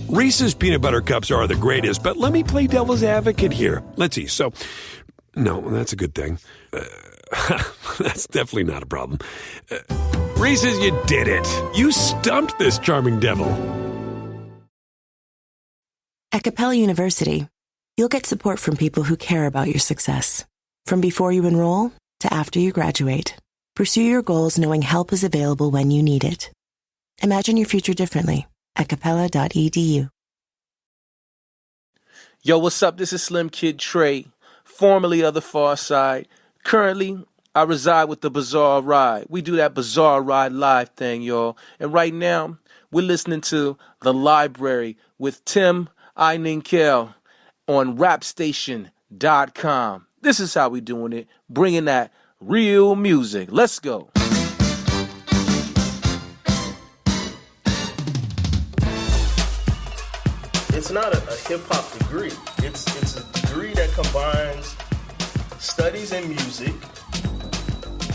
Reese's peanut butter cups are the greatest, but let me play devil's advocate here. Let's see. So, no, that's a good thing. That's definitely not a problem. Reese's, you did it. You stumped this charming devil. At Capella University, you'll get support from people who care about your success. From before you enroll to after you graduate, pursue your goals knowing help is available when you need it. Imagine your future differently at capella.edu. Yo, what's up? This is Slim Kid Trey, formerly of the Far Side. Currently, I reside with the Bizarre Ride. We do that Bizarre Ride live thing, y'all. And right now, we're listening to The Library with Tim Eininkel on rapstation.com. This is how we doing it, bringing that real music. Let's go. It's not a hip-hop degree. It's a degree that combines studies in music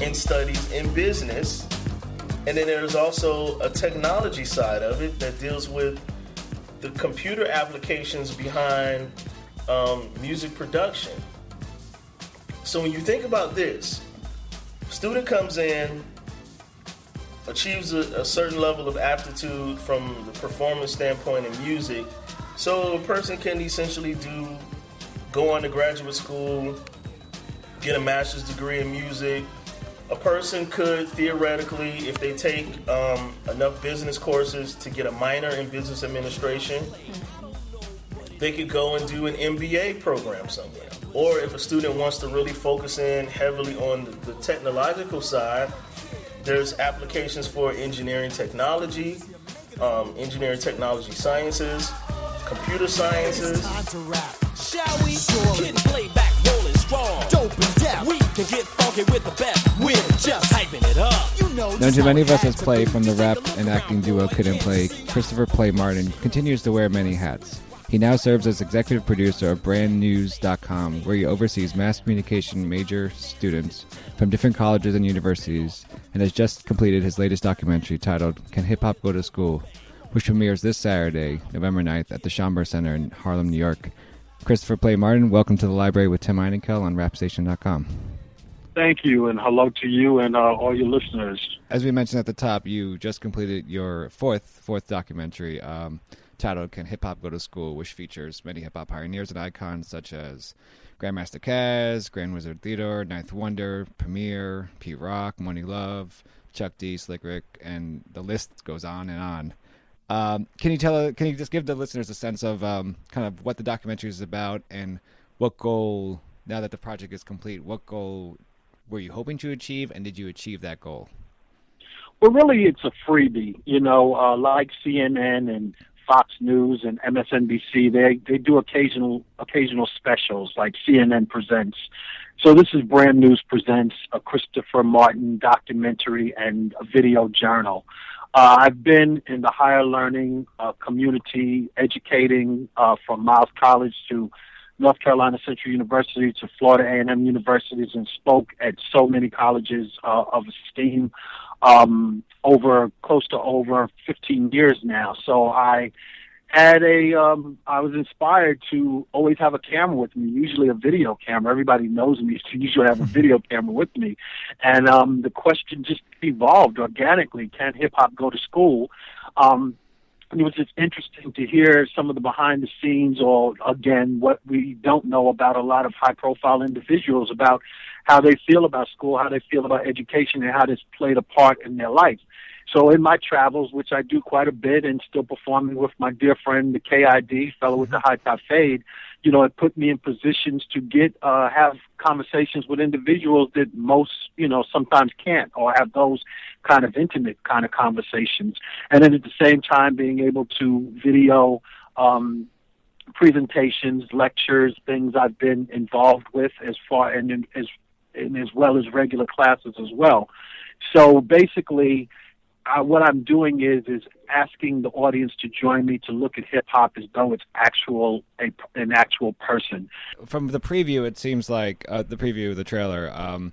and studies in business. And then there's also a technology side of it that deals with the computer applications behind music production. So when you think about this, student comes in, achieves a certain level of aptitude from the performance standpoint in music. So a person can essentially go on to graduate school, get a master's degree in music. A person could theoretically, if they take enough business courses to get a minor in business administration, they could go and do an MBA program somewhere. Or if a student wants to really focus in heavily on the technological side, there's applications for engineering technology sciences, computer sciences. Shall we? Kid play back, rolling strong. Dope and deaf. We can get funky with the best. We're just hyping it up. Known to many of us as Play from the rap and acting duo Kid and Play, Christopher Play Martin continues to wear many hats. He now serves as executive producer of brandnews.com, where he oversees mass communication major students from different colleges and universities, and has just completed his latest documentary titled Can Hip Hop Go to School?, which premieres this Saturday, November 9th, at the Schomburg Center in Harlem, New York. Christopher Play Martin, welcome to the library with Tim Eininkel on rapstation.com. Thank you, and hello to you and all your listeners. As we mentioned at the top, you just completed your fourth documentary titled Can Hip Hop Go to School?, which features many hip-hop pioneers and icons such as Grandmaster Caz, Grand Wizard Theodore, Ninth Wonder, Premier, Pete Rock, Money Love, Chuck D, Slick Rick, and the list goes on and on. Can you just give the listeners a sense of kind of what the documentary is about and what goal, now that the project is complete, what goal were you hoping to achieve, and did you achieve that goal? Well, really, it's a freebie. Like CNN and Fox News and MSNBC, they do occasional specials like CNN Presents. So this is Brand News Presents, a Christopher Martin documentary and a video journal. I've been in the higher learning community, educating from Miles College to North Carolina Central University to Florida A&M universities, and spoke at so many colleges of esteem close to over 15 years now. So I was inspired to always have a camera with me, usually a video camera. Everybody knows me, so usually have a video camera with me. And the question just evolved organically: can hip-hop go to school? And it was just interesting to hear some of the behind the scenes, or again, what we don't know about a lot of high-profile individuals, about how they feel about school, how they feel about education, and how this played a part in their life. So in my travels, which I do quite a bit, and still performing with my dear friend, the KID, fellow with the high top fade, it put me in positions to have conversations with individuals that most, sometimes can't, or have those kind of intimate kind of conversations. And then at the same time, being able to video presentations, lectures, things I've been involved with as well as regular classes as well. So basically, what I'm doing is asking the audience to join me to look at hip-hop as though it's an actual person. From the preview, it seems like, the trailer,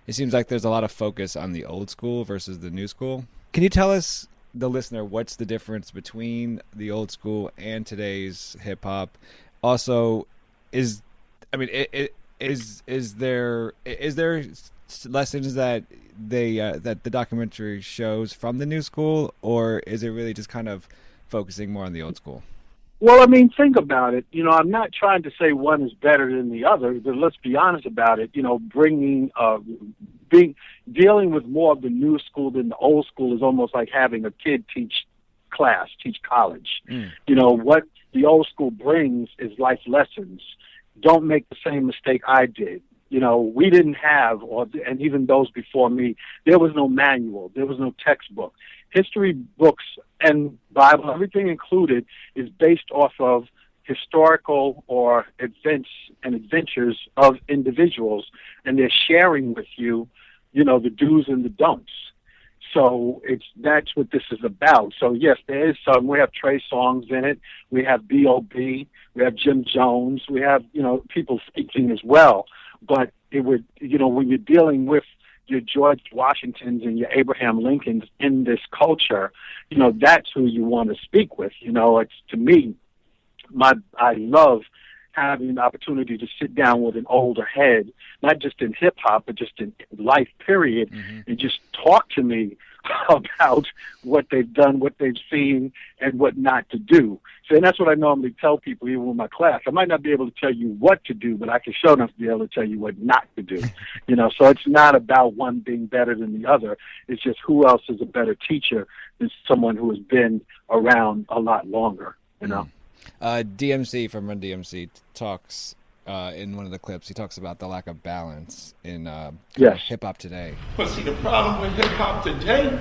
it seems like there's a lot of focus on the old school versus the new school. Can you tell us the listener what's the difference between the old school and today's hip hop. Also, is there lessons that that the documentary shows from the new school, or is it really just kind of focusing more on the old school? Well, I mean, think about it. I'm not trying to say one is better than the other, but let's be honest about it. Dealing with more of the new school than the old school is almost like having a kid teach college. What the old school brings is life lessons. Don't make the same mistake I did. We didn't have, and even those before me, there was no manual, there was no textbook. History books and Bible, everything included, is based off of historical or events and adventures of individuals, and they're sharing with you, the do's and the don'ts. So that's what this is about. So yes, there is some. We have Trey songs in it. We have B.O.B. We have Jim Jones. We have people speaking as well. But it would when you're dealing with your George Washingtons and your Abraham Lincolns in this culture, that's who you want to speak with. It's, to me, I love having the opportunity to sit down with an older head, not just in hip hop, but just in life, period, and just talk to me about what they've done, what they've seen, and what not to do. So, and that's what I normally tell people, even with my class. I might not be able to tell you what to do, but I can show enough to be able to tell you what not to do. So it's not about one being better than the other. It's just who else is a better teacher than someone who has been around a lot longer, DMC from Run DMC talks in one of the clips. He talks about the lack of balance in hip hop today. But see, the problem with hip hop today,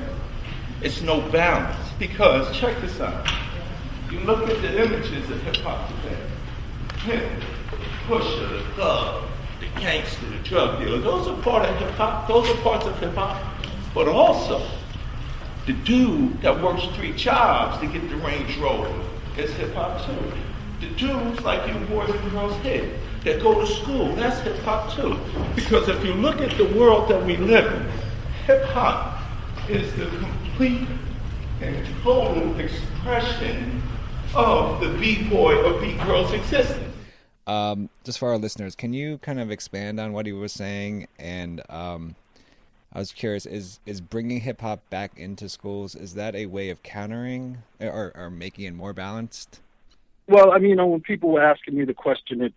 it's no balance. Because check this out. You look at the images of hip hop today. Pimp, the pusher, the thug, the gangster, the drug dealer. Those are part of hip hop. Those are parts of hip hop. But also, the dude that works 3 jobs to get the Range Rover. It's hip-hop too. The dudes like you boys and girls here that go to school, that's hip-hop too. Because if you look at the world that we live in, hip-hop is the complete and total expression of the B-boy or B-girl's existence. Just for our listeners, can you kind of expand on what he was saying? And I was curious, is bringing hip-hop back into schools, is that a way of countering or making it more balanced? Well, I mean, when people were asking me the question that,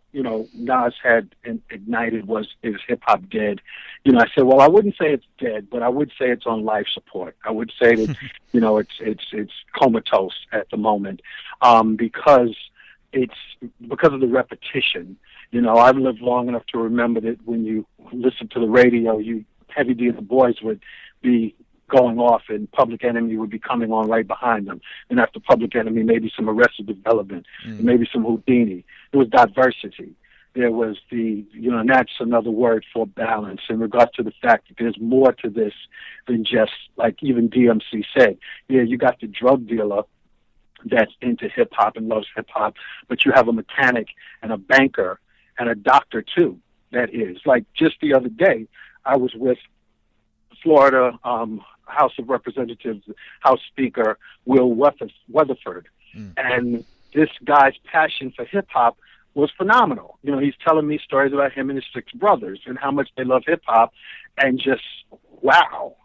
Nas had ignited was, is hip-hop dead? I said, well, I wouldn't say it's dead, but I would say it's on life support. I would say that, it's comatose at the moment because of the repetition. I've lived long enough to remember that when you listen to the radio, Heavy D and the Boys would be going off and Public Enemy would be coming on right behind them. And after Public Enemy, maybe some Arrested Development, maybe some Houdini. There was diversity. There was and that's another word for balance in regards to the fact that there's more to this than just, like even DMC said, you got the drug dealer that's into hip-hop and loves hip-hop, but you have a mechanic and a banker and a doctor, too, that is. Like just the other day, I was with Florida House of Representatives, House Speaker Will Weatherford, and this guy's passion for hip-hop was phenomenal. He's telling me stories about him and his 6 brothers and how much they love hip-hop, and just, wow,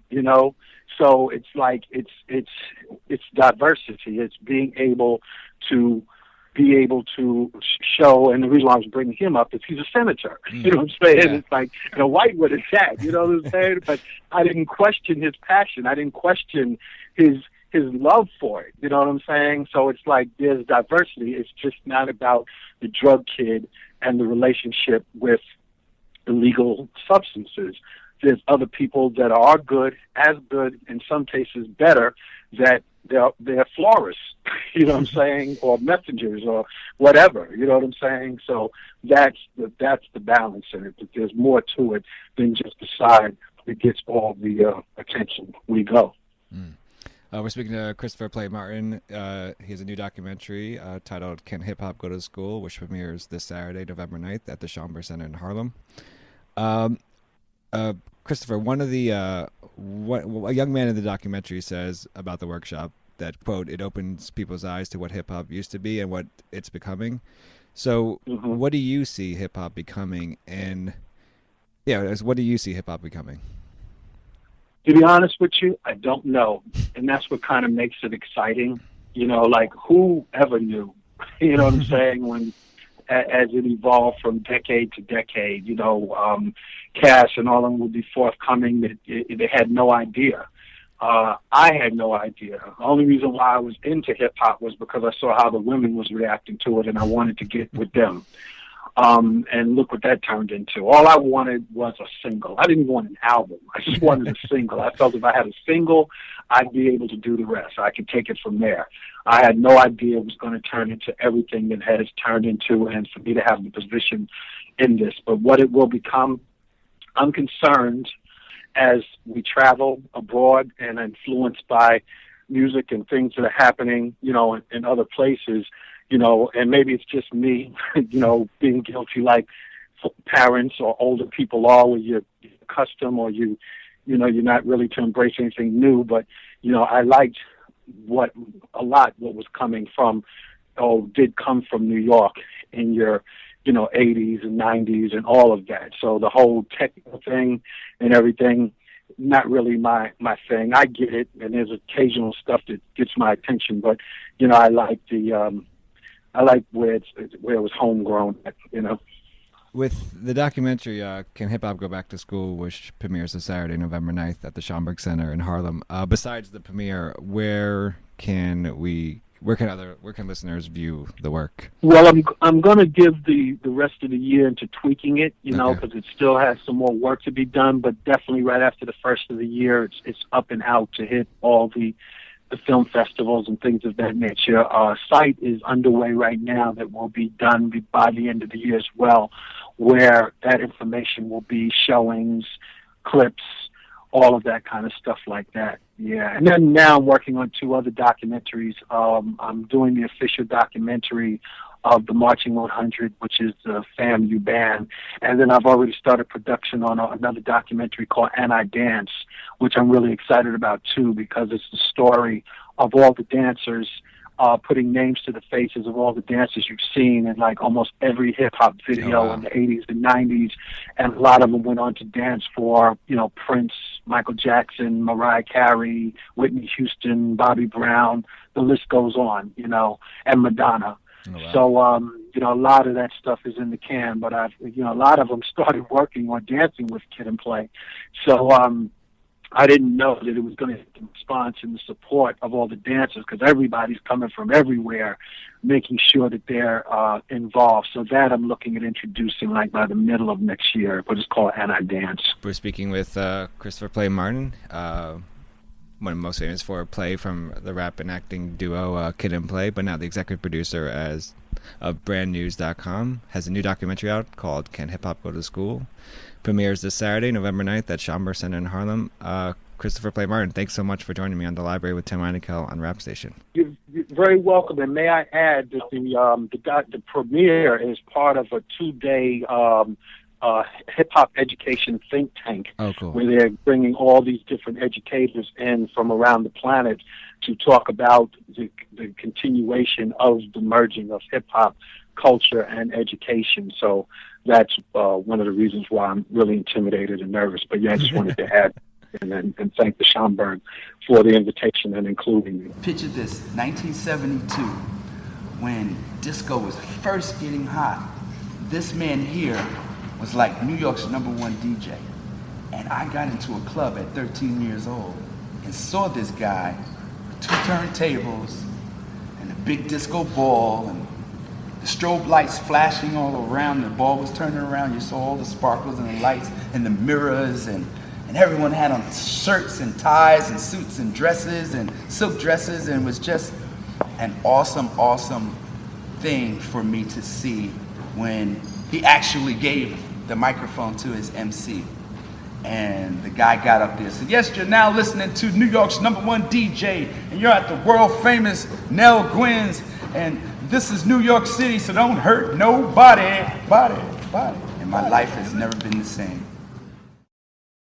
So it's like, it's diversity. It's being able to show, and the reason why I was bringing him up is he's a senator. You know what I'm saying? Yeah. It's like, white would have said, you know what I'm saying? But I didn't question his passion. I didn't question his love for it. You know what I'm saying? So it's like there's diversity. It's just not about the drug kid and the relationship with illegal substances. There's other people that are good, as good, in some cases better, that they're florists, you know what I'm saying, or messengers or whatever, you know what I'm saying? So that's the balance in it, that there's more to it than just the side that gets all the attention we go. We're speaking to Christopher Play Martin. He has a new documentary titled Can Hip Hop Go to School, which premieres this Saturday, November 9th at the Schomburg Center in Harlem. Christopher, one of the a young man in the documentary says about the workshop that, quote, it opens people's eyes to what hip-hop used to be and what it's becoming. So what do you see hip-hop becoming? And, what do you see hip-hop becoming? To be honest with you, I don't know. And that's what kind of makes it exciting. Like, who ever knew? You know what I'm saying? When, as it evolved from decade to decade, Cash and all of them would be forthcoming. They had no idea. I had no idea. The only reason why I was into hip-hop was because I saw how the women was reacting to it, and I wanted to get with them. And look what that turned into. All I wanted was a single. I didn't want an album. I just wanted a single. I felt if I had a single, I'd be able to do the rest. I could take it from there. I had no idea it was going to turn into everything that it has turned into, and for me to have the position in this. But what it will become, I'm concerned as we travel abroad and influenced by music and things that are happening, in other places, and maybe it's just me, being guilty like parents or older people are, where you're accustomed or you're not really to embrace anything new. But, I liked what was coming from, did come from New York in your, 80s and 90s and all of that. So the whole technical thing and everything, not really my thing. I get it, and there's occasional stuff that gets my attention, but, I like where it was homegrown, With the documentary, Can Hip Hop Go Back to School, which premieres this Saturday, November 9th at the Schomburg Center in Harlem. Besides the premiere, where can listeners view the work? Well, I'm going to give the rest of the year into tweaking it, because it still has some more work to be done. But definitely right after the first of the year, it's up and out to hit all the film festivals and things of that nature. Our site is underway right now that will be done by the end of the year as well, where that information will be showings, clips, all of that kind of stuff like that. Yeah, and then now I'm working on 2 other documentaries. I'm doing the official documentary of the Marching 100, which is the FAMU band. And then I've already started production on another documentary called And I Dance, which I'm really excited about too, because it's the story of all the dancers, putting names to the faces of all the dancers you've seen in like almost every hip-hop video in the 80s and 90s. And a lot of them went on to dance for, Prince, Michael Jackson, Mariah Carey, Whitney Houston, Bobby Brown, the list goes on, and Madonna. Oh, wow. So, a lot of that stuff is in the can, but a lot of them started working on Dancing with Kid and Play. So, I didn't know that it was going to get the response and the support of all the dancers, because everybody's coming from everywhere, making sure that they're involved. So that I'm looking at introducing like by the middle of next year, but it's called And I Dance. We're speaking with Christopher Play Martin, one most famous for a play from the rap and acting duo Kid and Play, but now the executive producer of brandnews.com, has a new documentary out called Can Hip Hop Go to School? Premieres this Saturday, November 9th at Schomburg Center in Harlem. Christopher Play Martin, thanks so much for joining me on The Library with Tim Einenkel on Rap Station. You're very welcome, and may I add that the premiere is part of a 2-day hip-hop education think tank, where they're bringing all these different educators in from around the planet to talk about the continuation of the merging of hip-hop culture and education. So that's one of the reasons why I'm really intimidated and nervous. But yeah, I just wanted to add and thank the Schomburg for the invitation and including me. Picture this, 1972, when disco was first getting hot. This man here was like New York's #1 DJ. And I got into a club at 13 years old and saw this guy with 2 turntables and a big disco ball and the strobe lights flashing all around. The ball was turning around. You saw all the sparkles and the lights and the mirrors, and everyone had on shirts and ties and suits and dresses and silk dresses, and it was just an awesome, awesome thing for me to see when he actually gave the microphone to his MC. And the guy got up there and said, "Yes, you're now listening to New York's #1 DJ, and you're at the world famous Nell Gwynn's, and this is New York City, so don't hurt nobody, body. And my life has never been the same."